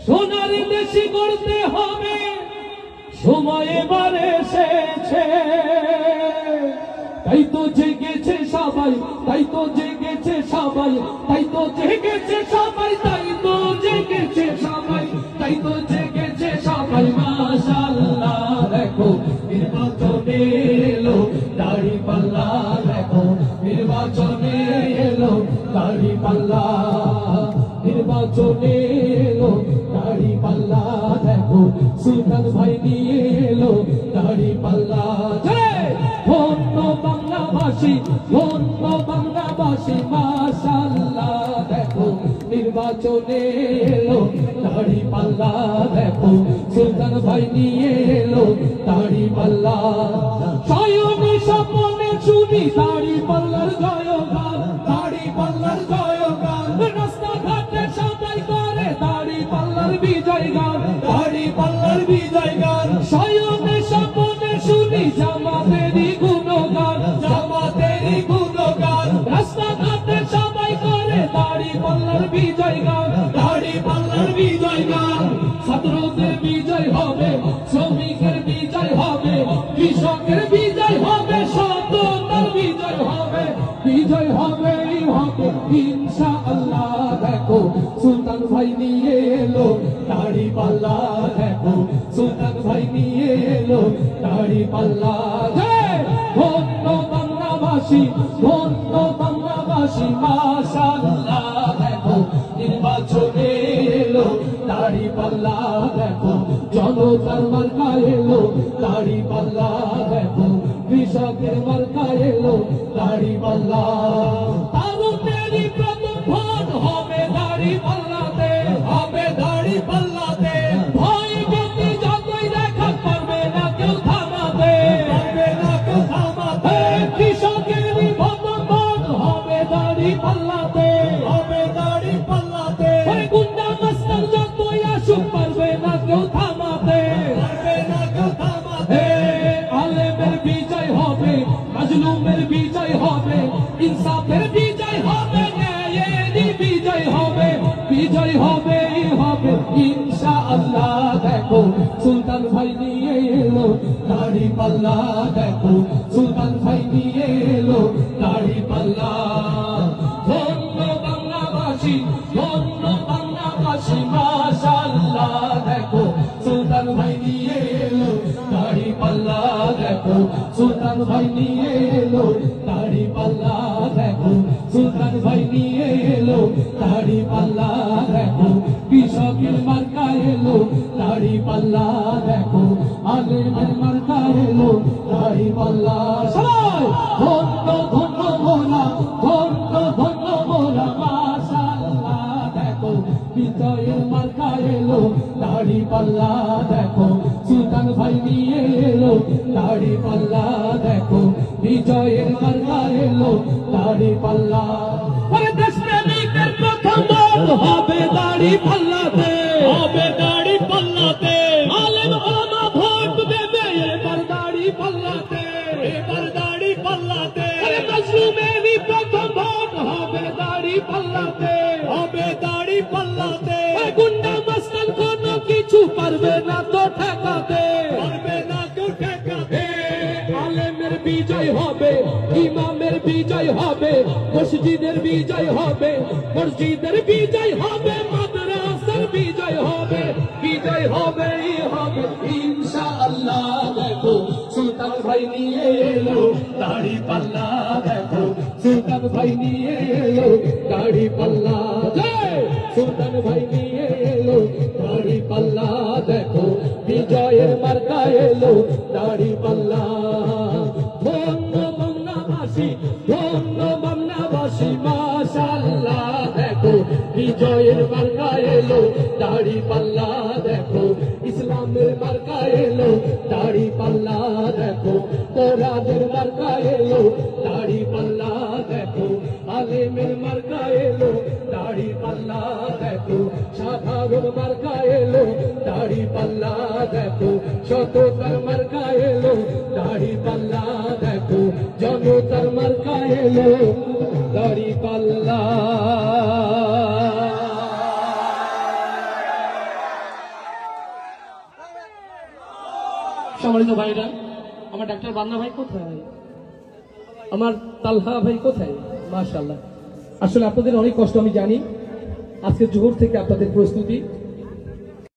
সোনার দেশে গড়তে হবে, সময় এবার এসেছে। তাই তো জেগেছে সবাই, তাই তো জেগেছে সবাই, তাই তো জেগেছে সবাই, তাই তো জেগেছে সবাই, তাই তো জেগেছে সবাই। মাশাআল্লাহ দেখো নির্বাচনে এলো দাড়িপাল্লা, দেখো নির্বাচনে এলো দাড়িপাল্লা, নির্বাচনে এলো দাড়িপাল্লা, দেখো সুলতান ভাই নিয়ে এলো দাড়িপাল্লা। ধন্য বাংলাবাসী, ধন্য বাংলাবাসী, মাশাআল্লাহ দেখো নির্বাচনে এলো দাড়িপাল্লা, দেখো সুলতান ভাই নিয়ে এলো দাড়িপাল্লা। সায়নি স্বপ্নে শুনি দাড়িপাল্লার জয়গান, দাড়িপাল্লার জয়গান, রাস্তাঘাটে সবাই করে দাড়িপাল্লার বিজয় গান, দাড়িপাল্লার বিজয় গান। সায়নি স্বপ্নে শুনি জামাতেরই গুণগান, জামাতেরই গুণগান, রাস্তাঘাটে সবাই করে দাড়িপাল্লার বিজয় গান, দাড়িপাল্লার বিজয় গান। ছাত্রদের বিজয় হবে, শ্রমিকের বিজয় হবে, কৃষকের বিজয় হবে, সততার বিজয় হবে, বিজয় হবেই হবে ইনশাআল্লাহ। দেখো সুলতান ভাই নিয়ে এলো দাড়িপাল্লা, দেখো সুলতান ভাই নিয়ে এলো দাড়িপাল্লা। ধন্য বাংলাবাসী, ধন্য বাংলাবাসী, মাশাআল্লাহ দেখো নির্বাচনে এলো দাড়িপাল্লা, দেখো জনতার মার্কা এলো দাড়িপাল্লা, দেখো কৃষকের মার্কা এলো দাড়িপাল্লা। তারুণ্যেরই প্রথম ভোট হবে দাড়িপাল্লাতে, হবে দাড়িপাল্লাতে। ভয় ভীতি যতই দেখা পারবে না কেউ থামাতে, পারবে না কেউ থামাতে। কৃষকেরই প্রথম ভোট হবে দাড়িপাল্লাতে, হবে দাড়িপাল্লাতে। গুন্ডা মাস্টার যতই আসুক পারবে না কেউ থামাতে, পারবে না কেউ থামাতে। আলেমের বিজয় হবে, মাজলুমের বিজয় হবে, ইনসাফের বিজয় হবে, ন্যায়েরই বিজয় হবে, বিজয় হবেই হবে ইনশাআল্লাহ। দেখো সুলতান ভাই নিয়ে এলো দাড়িপাল্লা, দেখো সুলতান ভাই নিয়ে এলো দাড়িপাল্লা। ধন্য বাংলাবাসী, ধন্য বাংলাবাসী, মাশাআল্লাহ দেখো সুলতান ভাই নিয়ে এলো দাড়িপাল্লা, দেখো সুলতান ভাই নিয়ে এলো দাড়িপাল্লা, দেখো সুলতান ভাই নিয়ে এলো দাড়িপাল্লা, দেখো কৃষকের মার্কা এলো দাড়িপাল্লা, দেখো আলেমের মার্কা এলো দাড়িপাল্লা। সবাই ধন্য ধন্য মোরা, ধন্য ধন্য মোরা, মাশাআল্লাহ দেখো বিজয়ের মার্কা এলো দাড়িপাল্লা, দেখো সুলতান ভাই নিয়ে এলো দাড়িপাল্লা, দেখো বিজয়ের মার্কা এলো দাড়িপাল্লা। দেশপ্রেমিকের প্রথম ভোট হবে দাড়িপাল্লাতে, হবে দাড়িপাল্লাতে। আলেম ওলামা ভোট দেবে এবার দাড়িপাল্লাতে, এবার দাড়িপাল্লাতে। মাজলুমেরই প্রথম ভোট হবে দাড়িপাল্লাতে, হবে দাড়িপাল্লাতে। গুন্ডা মাস্তান কোনো কিছু পারবে না তো ঠেকাতে, পারবে না কেউ ঠেকাতে। আলেমের বিজয় হবে, ইমামের বিজয় হবে, মসজিদের বিজয় হবে, মসজিদের বিজয় হবে, মাদ্রাসার বিজয় হবে, বিজয় হবেই হবে ইনশাআল্লাহ। দেখো সুলতান ভাই নিয়ে এলো দাড়িপাল্লা, দেখো সুলতান ভাই নিয়ে এলো দাড়িপাল্লা, সুলতান ভাই নিয়ে এলো দাড়িপাল্লা, দেখো বিজয়ের মার্কা এলো দাড়িপাল্লা। ধন্য বাংলাবাসী, ধন্য বাংলাবাসী, মাশাআল্লাহ দেখো বিজয়ের মার্কা এলো দাড়িপাল্লা, দেখো ইসলামের মার্কা এলো দাড়িপাল্লা, দেখো কোরআনের মার্কা এলো দাড়িপাল্লা, দেখো আলেমের মার্কা এলো দাড়িপাল্লা, দেখো সাধারণ মার্কা এলো দাড়িপাল্লা, দেখো সততার মার্কা এলো দাড়িপাল্লা, দেখো জনতার মার্কা এলো দাড়িপাল্লা। সম্মানিত ভাইরা, আমার ডাক্তার বান্না ভাই কোথায়, আমার তালহা ভাই কোথায়? মাশাআল্লাহ, আসলে আপনাদের অনেক কষ্ট আমি জানি। আজকে জোহর থেকে আপনাদের প্রস্তুতি,